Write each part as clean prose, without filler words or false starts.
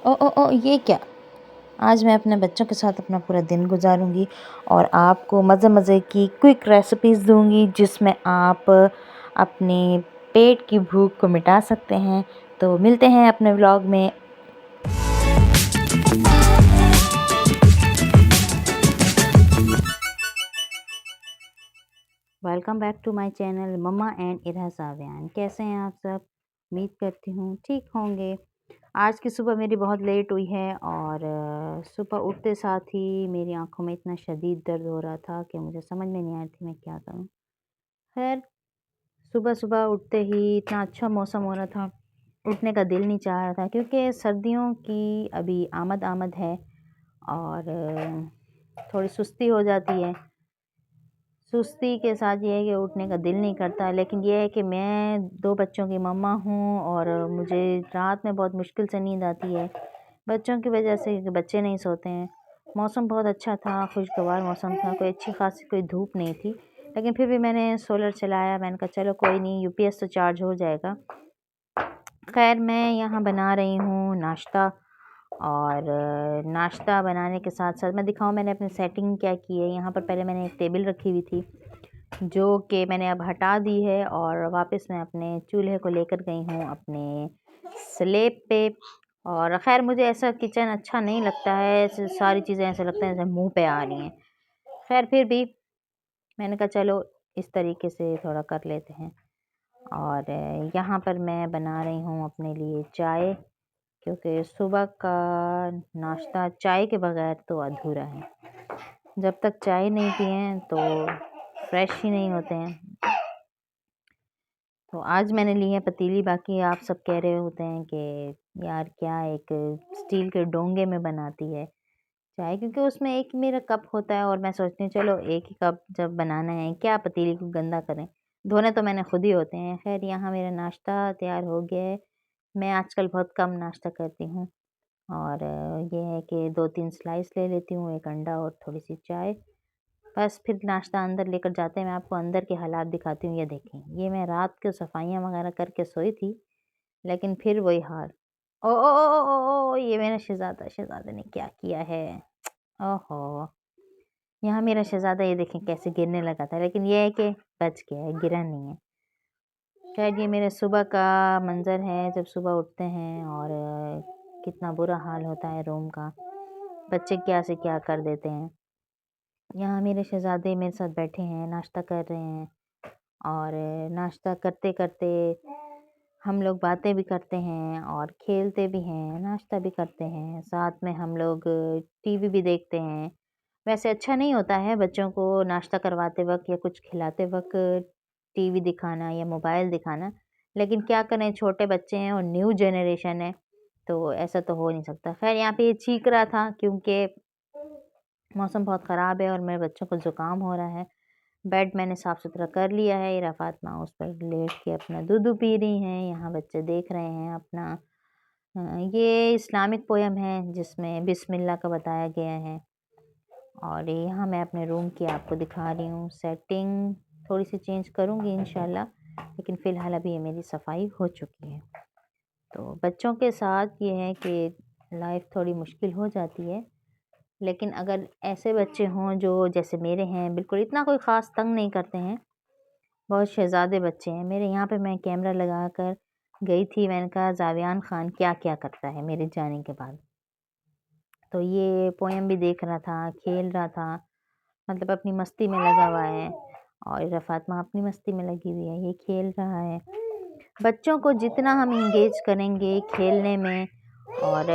ओ ओ ओ ये क्या? आज मैं अपने बच्चों के साथ अपना पूरा दिन गुजारूंगी और आपको मज़े मज़े की क्विक रेसिपीज़ दूंगी जिसमें आप अपने पेट की भूख को मिटा सकते हैं। तो मिलते हैं अपने व्लॉग में। Welcome back to my channel mamma and Irha सावियान। कैसे हैं आप सब? उम्मीद करती हूँ ठीक होंगे। आज की सुबह मेरी बहुत लेट हुई है और सुबह उठते साथ ही मेरी आंखों में इतना शदीद दर्द हो रहा था कि मुझे समझ में नहीं आ रही थी मैं क्या करूँ। खैर, सुबह-सुबह उठते ही इतना अच्छा मौसम हो रहा था, उठने का दिल नहीं चाह रहा था क्योंकि सर्दियों की अभी आमद है और थोड़ी सुस्ती हो जाती है। सुस्ती के साथ ये है कि उठने का दिल नहीं करता, लेकिन ये है कि मैं 2 बच्चों की मम्मा हूँ और मुझे रात में बहुत मुश्किल से नींद आती है, बच्चों की वजह से कि बच्चे नहीं सोते हैं। मौसम बहुत अच्छा था, खुशगवार मौसम था, कोई अच्छी ख़ासी कोई धूप नहीं थी, लेकिन फिर भी मैंने सोलर चलाया। मैंने कहा चलो कोई नहीं, यूपीएस तो चार्ज हो जाएगा। खैर, मैं यहाँ बना रही हूँ नाश्ता और नाश्ता बनाने के साथ-साथ मैं दिखाऊँ मैंने अपनी सेटिंग क्या की है। यहाँ पर पहले मैंने एक टेबल रखी हुई थी, जो कि मैंने अब हटा दी है और वापस मैं अपने चूल्हे को लेकर गई हूँ अपने स्लैब पे। और ख़ैर, मुझे ऐसा किचन अच्छा नहीं लगता है, ऐसे सारी चीज़ें ऐसा लगता है जैसे मुँह पे आ रही हैं। खैर, फिर भी मैंने कहा चलो इस तरीके से थोड़ा कर लेते हैं। और यहाँ पर मैं बना रही हूँ अपने लिए चाय, क्योंकि सुबह का नाश्ता चाय के बगैर तो अधूरा है। जब तक चाय नहीं पिएँ तो फ्रेश ही नहीं होते हैं। तो आज मैंने ली है पतीली। बाकी आप सब कह रहे होते हैं कि यार क्या एक स्टील के डोंगे में बनाती है चाय, क्योंकि उसमें एक मेरा कप होता है और मैं सोचती हूँ चलो एक ही कप जब बनाना है क्या पतीली को गंदा करें, धोने तो मैंने खुद ही होते हैं। खैर, यहाँ मेरा नाश्ता तैयार हो गया है। मैं आजकल बहुत कम नाश्ता करती हूँ और ये है कि 2-3 स्लाइस ले लेती हूँ, 1 अंडा और थोड़ी-सी चाय। बस फिर नाश्ता अंदर लेकर जाते हैं। मैं आपको अंदर के हालात दिखाती हूँ। ये देखें, ये मैं रात को सफाइयाँ वगैरह करके सोई थी, लेकिन फिर वही हाल। ओ ओ ओ ओ ओ ओ! ये मेरा शहज़ादा ने क्या किया है? ओहो! यहाँ मेरा शहज़ादा ये देखें कैसे गिरने लगा था, लेकिन ये है कि बच गया है, गिरा नहीं है। खैर, ये मेरे सुबह का मंज़र है जब सुबह उठते हैं और कितना बुरा हाल होता है रूम का। बच्चे क्या से क्या कर देते हैं। यहाँ मेरे शहज़ादे मेरे साथ बैठे हैं, नाश्ता कर रहे हैं और नाश्ता करते-करते हम लोग बातें भी करते हैं और खेलते भी हैं, नाश्ता भी करते हैं, साथ में हम लोग टीवी भी देखते हैं। वैसे अच्छा नहीं होता है बच्चों को नाश्ता करवाते वक़्त या कुछ खिलाते वक़्त टीवी दिखाना या मोबाइल दिखाना, लेकिन क्या करें, छोटे बच्चे हैं और न्यू जनरेशन है, तो ऐसा तो हो नहीं सकता। ख़ैर, यहाँ पे ये चीख रहा था क्योंकि मौसम बहुत ख़राब है और मेरे बच्चों को ज़ुकाम हो रहा है। बेड मैंने साफ़-सुथरा कर लिया है, इरा फ़ातिमा उस पर लेट के अपना दूध पी रही हैं, यहाँ बच्चे देख रहे हैं अपना ये इस्लामिक पोएम है जिसमें बिस्मिल्लाह का बताया गया है। और यहाँ मैं अपने रूम की आपको दिखा रही हूँ सेटिंग, थोड़ी-सी चेंज करूँगी इंशाल्लाह, लेकिन फ़िलहाल अभी ये मेरी सफाई हो चुकी है। तो बच्चों के साथ ये है कि लाइफ़ थोड़ी मुश्किल हो जाती है, लेकिन अगर ऐसे बच्चे हों जो जैसे मेरे हैं, बिल्कुल इतना कोई ख़ास तंग नहीं करते हैं, बहुत शहज़ादे बच्चे हैं मेरे। यहाँ पे मैं कैमरा लगाकर गई थी, मैंने कहा ज़ावियान ख़ान क्या-क्या करता है मेरे जाने के बाद। तो ये पोएम भी देख रहा था, खेल रहा था, मतलब अपनी मस्ती में लगा हुआ है और इरा फ़ातिमा अपनी मस्ती में लगी हुई है, ये खेल रहा है। बच्चों को जितना हम एंगेज करेंगे खेलने में और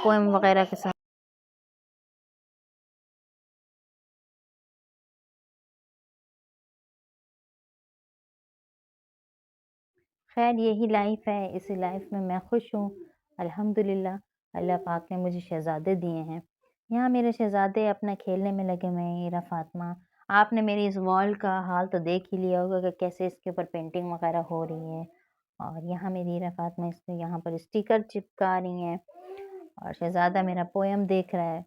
पोएम वग़ैरह के साथ, खैर यही लाइफ़ है, इसी लाइफ़ में मैं खुश हूँ अल्हम्दुलिल्लाह। अल्लाह पाक ने मुझे शहज़ादे दिए हैं। यहाँ मेरे शहज़ादे अपना खेलने में लगे हुए हैं। इरा फ़ातिमा, आपने मेरी इस वॉल का हाल तो देख ही लिया होगा कि कैसे इसके ऊपर पेंटिंग वग़ैरह हो रही है और यहाँ मेरी इरा फ़ातिमा इसको यहाँ पर स्टिकर चिपका रही हैं और शहज़ादा मेरा पोएम देख रहा है।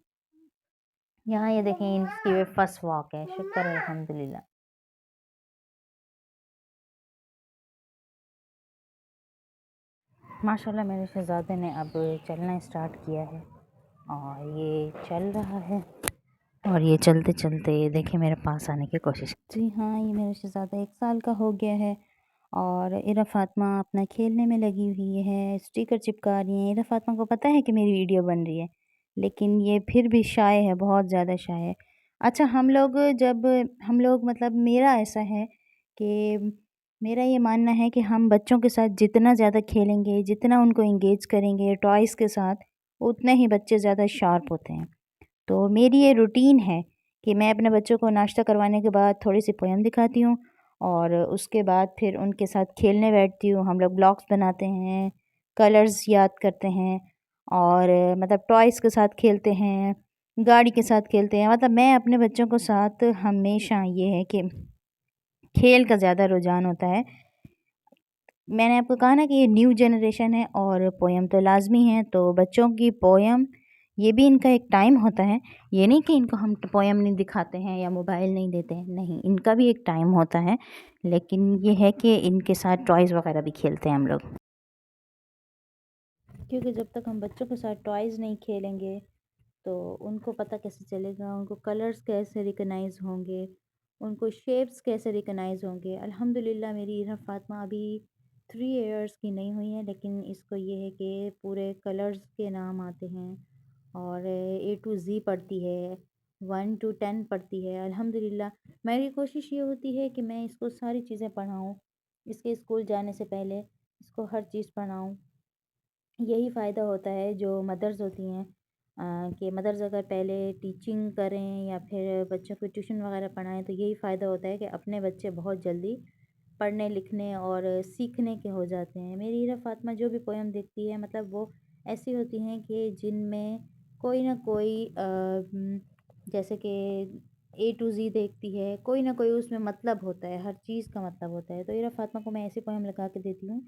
यहाँ ये देखें, इनकी ये फर्स्ट वॉक है, शुक्र है अल्हम्दुलिल्लाह। माशाल्लाह मेरे शहज़ादे ने अब चलना स्टार्ट किया है और ये चल रहा है और ये चलते चलते देखिए मेरे पास आने की कोशिश। जी हाँ, ये मेरा शहज़ादा 1 साल का हो गया है और इरा फ़ातिमा अपना खेलने में लगी हुई है, स्टिकर चिपका रही हैं। इरा फ़ातिमा को पता है कि मेरी वीडियो बन रही है, लेकिन ये फिर भी शाय है, बहुत ज़्यादा शाय है। अच्छा, हम लोग मतलब मेरा ऐसा है कि मेरा ये मानना है कि हम बच्चों के साथ जितना ज़्यादा खेलेंगे, जितना उनको एंगेज करेंगे टॉयज़ के साथ, उतने ही बच्चे ज़्यादा शार्प होते हैं। तो मेरी ये रूटीन है कि मैं अपने बच्चों को नाश्ता करवाने के बाद थोड़ी-सी पोएम दिखाती हूँ और उसके बाद फिर उनके साथ खेलने बैठती हूँ। हम लोग ब्लॉक्स बनाते हैं, कलर्स याद करते हैं और मतलब टॉयज़ के साथ खेलते हैं, गाड़ी के साथ खेलते हैं। मतलब मैं अपने बच्चों के साथ हमेशा ये है कि खेल का ज़्यादा रुझान होता है। मैंने आपको कहा ना कि ये न्यू जनरेशन है और पोएम तो लाज़मी है, तो बच्चों की पोएम ये भी इनका एक टाइम होता है। ये नहीं कि इनको हम पोएम नहीं दिखाते हैं या मोबाइल नहीं देते हैं, नहीं, इनका भी एक टाइम होता है। लेकिन ये है कि इनके साथ टॉयज़ वग़ैरह भी खेलते हैं हम लोग। क्योंकि जब तक हम बच्चों के साथ टॉयज़ नहीं खेलेंगे, तो उनको पता कैसे चलेगा, उनको कलर्स कैसे रिकॉग्नाइज़ होंगे, उनको शेप्स कैसे रिकॉग्नाइज़ होंगे। अल्हम्दुलिल्लाह मेरी इरा फ़ातिमा अभी 3 इयर्स की नहीं हुई है, लेकिन इसको ये है कि पूरे कलर्स के नाम आते हैं और ए टू ज़ी पढ़ती है, 1 टू 10 पढ़ती है। अल्हम्दुलिल्लाह मेरी कोशिश ये होती है कि मैं इसको सारी चीज़ें पढ़ाऊँ, इसके स्कूल जाने से पहले इसको हर चीज़ पढ़ाऊँ। यही फ़ायदा होता है जो मदर्स होती हैं कि मदर्स अगर पहले टीचिंग करें या फिर बच्चों को ट्यूशन वगैरह पढ़ाएं, तो यही फ़ायदा होता है कि अपने बच्चे बहुत जल्दी पढ़ने लिखने और सीखने के हो जाते हैं। मेरी हीरा फ़ातिमा जो भी पोएम देखती है मतलब वो ऐसी होती हैं कि जिनमें कोई ना कोई जैसे कि ए टू ज़ी देखती है, कोई ना कोई उसमें मतलब होता है, हर चीज़ का मतलब होता है। तो हीरा फ़ातिमा को मैं ऐसी पोएम लगा के देती हूँ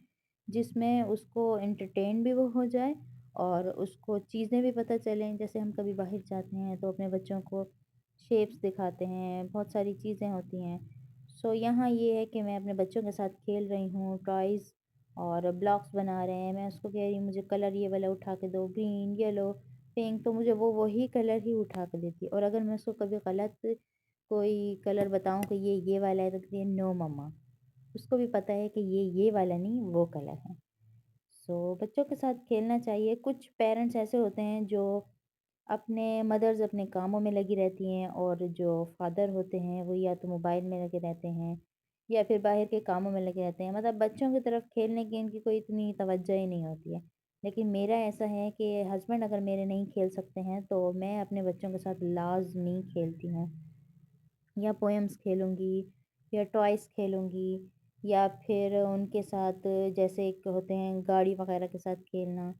जिसमें उसको एंटरटेन भी वो हो जाए और उसको चीज़ें भी पता चलें। जैसे हम कभी बाहर जाते हैं तो अपने बच्चों को शेप्स दिखाते हैं, बहुत सारी चीज़ें होती हैं। सो यहाँ ये है कि मैं अपने बच्चों के साथ खेल रही हूँ, टॉयज़ और ब्लॉक्स बना रहे हैं। मैं उसको कह रही हूँ मुझे कलर ये वाला उठा के दो, ग्रीन, येलो, पिंक, तो मुझे वो वही कलर ही उठा के देती है। और अगर मैं उसको कभी गलत कोई कलर बताऊँ कि ये वाला है, तो कहती है नो मम्मा। उसको भी पता है कि ये वाला नहीं, वो कलर है। सो बच्चों के साथ खेलना चाहिए। कुछ पेरेंट्स ऐसे होते हैं जो मदर्स अपने कामों में लगी रहती हैं और जो फादर होते हैं वो या तो मोबाइल में लगे रहते हैं या फिर बाहर के कामों में लगे रहते हैं। मतलब बच्चों की तरफ खेलने की इनकी कोई इतनी तवज्जो ही नहीं होती है। लेकिन मेरा ऐसा है कि हस्बैंड अगर मेरे नहीं खेल सकते हैं तो मैं अपने बच्चों के साथ लाज़मी खेलती हूँ। या पोएम्स खेलूँगी या टॉयज़ खेलूँगी या फिर उनके साथ जैसे एक होते हैं गाड़ी वगैरह के साथ खेलना।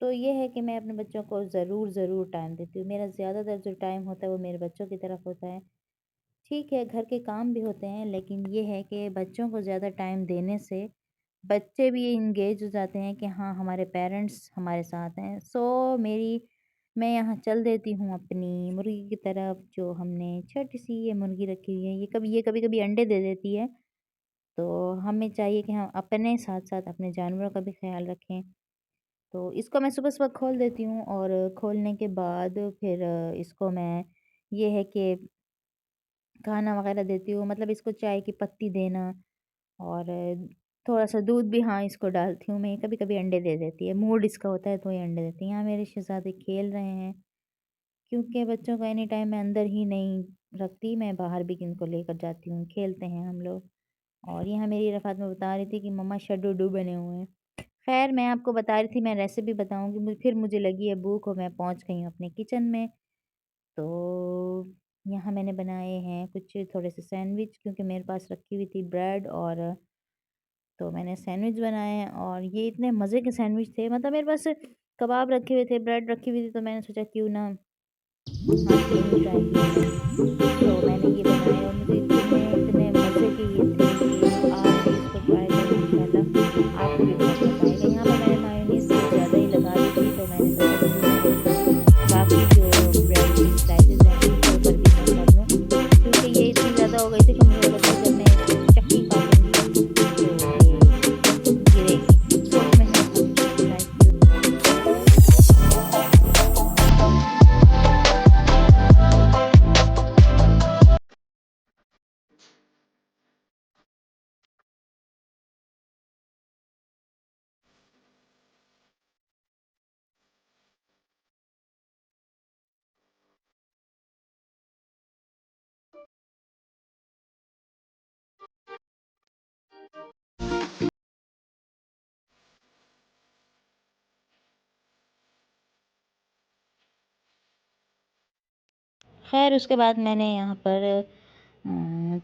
तो ये है कि मैं अपने बच्चों को ज़रूर टाइम देती हूँ। मेरा ज़्यादातर जो टाइम होता है वो मेरे बच्चों की तरफ होता है। ठीक है, घर के काम भी होते हैं, लेकिन ये है कि बच्चों को ज़्यादा टाइम देने से बच्चे भी एंगेज हो जाते हैं कि हाँ, हमारे पेरेंट्स हमारे साथ हैं। मैं यहाँ चल देती हूँ अपनी मुर्गी की तरफ, जो हमने छोटी-सी ये मुर्गी रखी हुई है। ये कभी-कभी अंडे दे देती है, तो हमें चाहिए कि हम अपने साथ-साथ अपने जानवरों का भी ख़्याल रखें। तो इसको मैं सुबह-सुबह खोल देती हूँ और खोलने के बाद फिर इसको मैं ये है कि खाना वग़ैरह देती हूँ, मतलब इसको चाय की पत्ती देना और थोड़ा-सा दूध भी हाँ, इसको डालती हूँ मैं। कभी-कभी अंडे दे देती है, मूड इसका होता है तो ये अंडे देती है। यहाँ मेरे शहज़ादे खेल रहे हैं, क्योंकि बच्चों को एनी टाइम मैं अंदर ही नहीं रखती, मैं बाहर भी इनको लेकर जाती हूँ, खेलते हैं हम लोग। और यहाँ मेरी रफ़ात में बता रही थी कि मम्मा शडूडू बने हुए हैं। ख़ैर मैं आपको बता रही थी, मैं रेसिपी बताऊँगी, फिर मुझे लगी है भूख और मैं पहुँच गई हूँ अपने किचन में। तो यहाँ मैंने बनाए हैं कुछ थोड़े से सैंडविच, क्योंकि मेरे पास रखी हुई थी ब्रेड और तो मैंने सैंडविच बनाए हैं और ये इतने मज़े के सैंडविच थे। मतलब मेरे पास कबाब रखे हुए थे, ब्रेड रखी हुई थी, तो मैंने सोचा क्यों ना आज यही ट्राई किया जाए। तो मैंने ये बनाए और मुझे इतने मज़े के ये थे कि आप भी इसको ट्राई करें, इंशाल्लाह आपको भी बहुत मज़ा आएगा। यहाँ पर मैंने मायोनीज़ कुछ ज़्यादा ही लगा दी थी, तो मैंने सोचा क्यों ना बाकी जो ब्रेड की स्लाइसेस हैं उनके ऊपर भी मैं कर लूँ, क्योंकि ये इतनी ज़्यादा हो गई थी कि मुझे लगा था जब मैं चक्की काटूँगी तो ये गिरेगी, तो उसमें मैं खैर उसके बाद मैंने यहाँ पर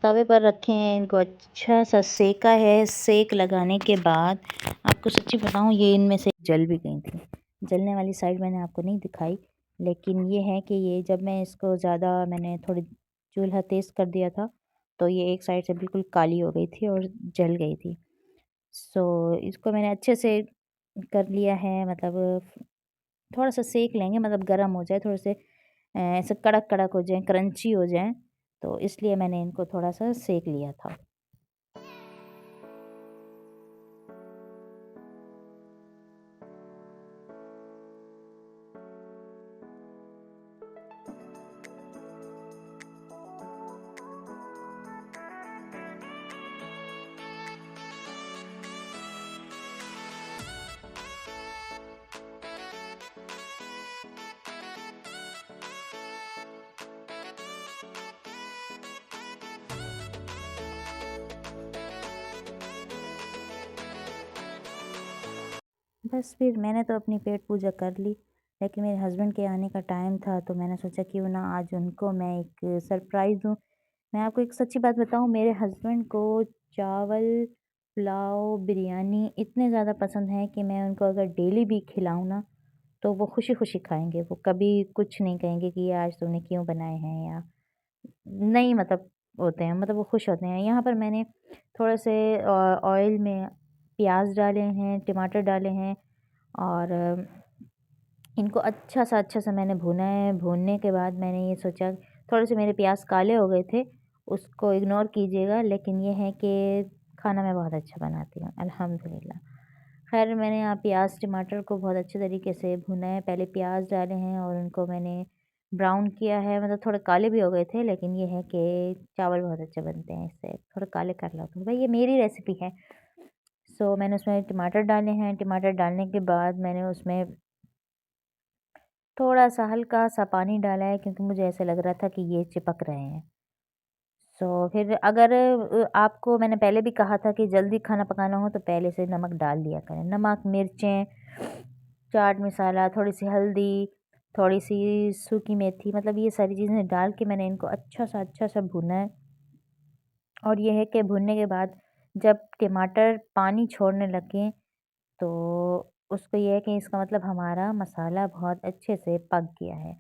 तवे पर रखे हैं, इनको अच्छा सा सेका है। सेक लगाने के बाद आपको सच्ची बताऊँ, ये इनमें से जल भी गई थी। जलने वाली साइड मैंने आपको नहीं दिखाई, लेकिन ये है कि ये जब मैं इसको ज़्यादा मैंने थोड़ी चूल्हा तेज़ कर दिया था, तो ये एक साइड से बिल्कुल काली हो गई थी और जल गई थी। सो इसको मैंने अच्छे से कर लिया है, मतलब थोड़ा सा सेक लेंगे, मतलब गर्म हो जाए, थोड़े से ऐसे कड़क कड़क हो जाए, क्रंची हो जाए, तो इसलिए मैंने इनको थोड़ा सा सेक लिया था। बस फिर मैंने तो अपनी पेट पूजा कर ली, लेकिन मेरे हस्बैंड के आने का टाइम था, तो मैंने सोचा क्यों ना आज उनको मैं एक सरप्राइज़ दूँ। मैं आपको एक सच्ची बात बताऊँ, मेरे हस्बैंड को चावल, पुलाव, बिरयानी इतने ज़्यादा पसंद है कि मैं उनको अगर डेली भी खिलाऊँ ना, तो वो खुशी-खुशी खाएँगे। वो कभी कुछ नहीं कहेंगे कि ये आज तूने क्यों बनाए हैं, या नहीं, मतलब होते हैं, मतलब वो खुश होते हैं। यहाँ पर मैंने थोड़े से ऑयल में प्याज़ डाले हैं, टमाटर डाले हैं, और इनको अच्छा सा मैंने भुना है। भूनने के बाद मैंने ये सोचा, थोड़े से मेरे प्याज़ काले हो गए थे, उसको इग्नोर कीजिएगा, लेकिन ये है कि खाना मैं बहुत अच्छा बनाती हूँ, अल्हम्दुलिल्लाह। ख़ैर मैंने यहाँ प्याज़ टमाटर को बहुत अच्छे तरीके से भुना है। पहले प्याज़ डाले हैं और उनको मैंने ब्राउन किया है, मतलब थोड़े काले भी हो गए थे, लेकिन ये है कि चावल बहुत अच्छे बनते हैं इससे, थोड़े काले कर लो। तो भाई ये मेरी रेसिपी है। सो मैंने उसमें टमाटर डाले हैं। टमाटर डालने के बाद मैंने उसमें थोड़ा-सा हल्का-सा पानी डाला है, क्योंकि मुझे ऐसा लग रहा था कि ये चिपक रहे हैं। सो फिर अगर आपको मैंने पहले भी कहा था कि जल्दी खाना पकाना हो तो पहले से नमक डाल दिया करें। नमक, मिर्चें, चाट मसाला, थोड़ी-सी हल्दी, थोड़ी-सी सूखी मेथी, मतलब ये सारी चीज़ें डाल के मैंने इनको अच्छा सा भुना है। और ये है कि भुनने के बाद जब टमाटर पानी छोड़ने लगें, तो उसको ये है कि इसका मतलब हमारा मसाला बहुत अच्छे से पक गया है।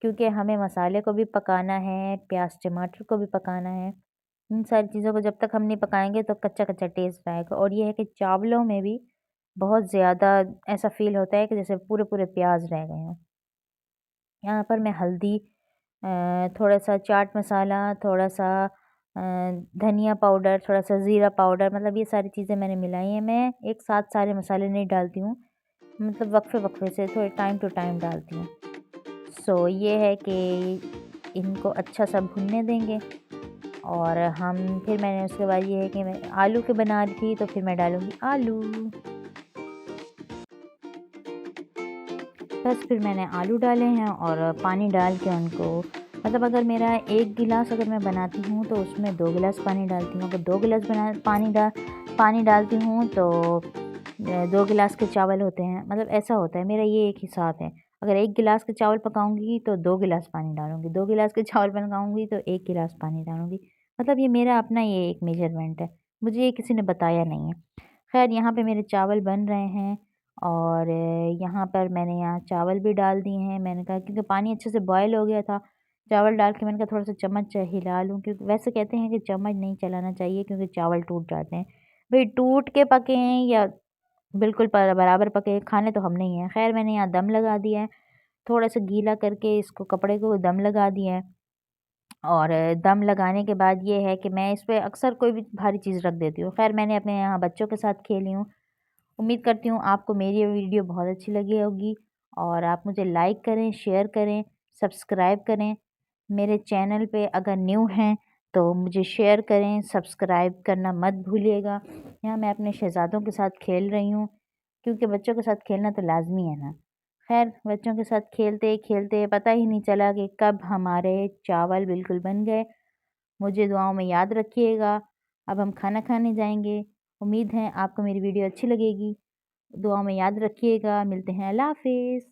क्योंकि हमें मसाले को भी पकाना है, प्याज़ टमाटर को भी पकाना है। इन सारी चीज़ों को जब तक हम नहीं पकाएँगे तो कच्चा-कच्चा टेस्ट आएगा, और ये है कि चावलों में भी बहुत ज़्यादा ऐसा फ़ील होता है कि जैसे पूरे-पूरे प्याज़ रह गए हों। यहाँ पर मैं हल्दी, थोड़ा-सा चाट मसाला, थोड़ा-सा धनिया पाउडर, थोड़ा-सा ज़ीरा पाउडर, मतलब ये सारी चीज़ें मैंने मिलाई हैं। मैं एक साथ सारे मसाले नहीं डालती हूँ, मतलब वक्फ़े-वक्फ़े से थोड़े टाइम टू टाइम डालती हूँ। सो ये है कि इनको अच्छा-सा भुनने देंगे, और हम फिर मैंने उसके बाद ये है कि मैं आलू के बना रही थी, तो फिर मैं डालूँगी आलू। बस फिर मैंने आलू डाले हैं और पानी डाल के उनको, मतलब अगर मेरा 1 गिलास अगर मैं बनाती हूँ तो उसमें 2 गिलास पानी डालती हूँ। अगर 2 गिलास पानी डालती हूँ तो 2 गिलास के चावल होते हैं, मतलब ऐसा होता है मेरा, ये एक हिसाब है। अगर 1 गिलास के चावल पकाऊँगी तो 2 गिलास पानी डालूँगी, 2 गिलास के चावल पकाऊँगी तो 1 गिलास पानी डालूँगी। मतलब ये मेरा अपना ये एक मेजरमेंट है, मुझे ये किसी ने बताया नहीं है। ख़ैर यहाँ पे मेरे चावल बन रहे हैं, और यहाँ पर मैंने यहाँ चावल भी डाल दिए हैं। मैंने कहा क्योंकि पानी अच्छे से बॉयल हो गया था, चावल डाल के मैंने कहा थोड़ा-सा चम्मच हिला लूँ, क्योंकि वैसे कहते हैं कि चम्मच नहीं चलाना चाहिए क्योंकि चावल टूट जाते हैं। भई टूट के पके हैं या बिल्कुल बराबर पके हैं, खाने तो हमने ही हैं। ख़ैर मैंने यहाँ दम लगा दिया है, थोड़ा-सा गीला करके इसको कपड़े को दम लगा दिया है। और दम लगाने के बाद ये है कि मैं इस पे अक्सर कोई भी भारी चीज़ रख देती हूँ। ख़ैर मैंने अपने यहाँ बच्चों के साथ खेली हूँ। उम्मीद करती हूँ आपको मेरी ये वीडियो बहुत अच्छी लगी होगी, और आप मुझे लाइक करें, शेयर करें, सब्सक्राइब करें। मेरे चैनल पे अगर न्यू हैं तो मुझे शेयर करें, सब्सक्राइब करना मत भूलिएगा। यहाँ मैं अपने शहज़ादों के साथ खेल रही हूँ, क्योंकि बच्चों के साथ खेलना तो लाज़मी है ना। ख़ैर बच्चों के साथ खेलते-खेलते पता ही नहीं चला कि कब हमारे चावल बिल्कुल बन गए। मुझे दुआओं में याद रखिएगा। अब हम खाना खाने जाएँगे। उम्मीद है आपको मेरी वीडियो अच्छी लगेगी। दुआओं में याद रखिएगा। मिलते हैं। अल्लाह हाफ़िज़।